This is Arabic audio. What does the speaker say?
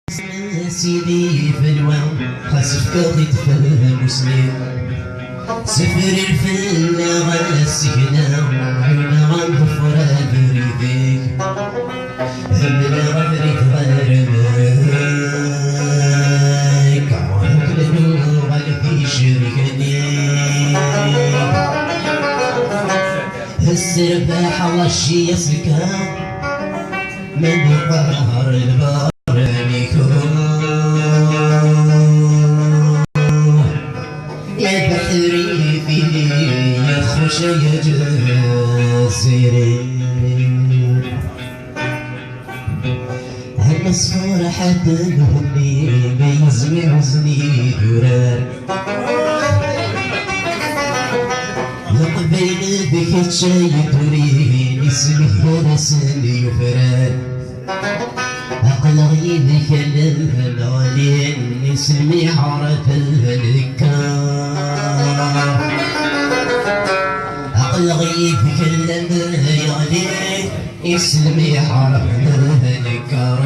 سيدي في الوهم خاصك تفهم سنين سفر الفن غسينا عينا غنغفر بريديك همنا غفريك غرميك عوانك لنو غالفي شركني السرباح وشي يسكا من قهر البار يا بحري فيني يا خوش يا جزيري هالمسمور حتى نهني بيزمي وزني درار لقبين بك تشاي تريني اسمي فرسني وفرار عقل غيب كلام الغالين اسمي عرف الذكار عقل غيب كلام الغالين اسمي عرف الذكار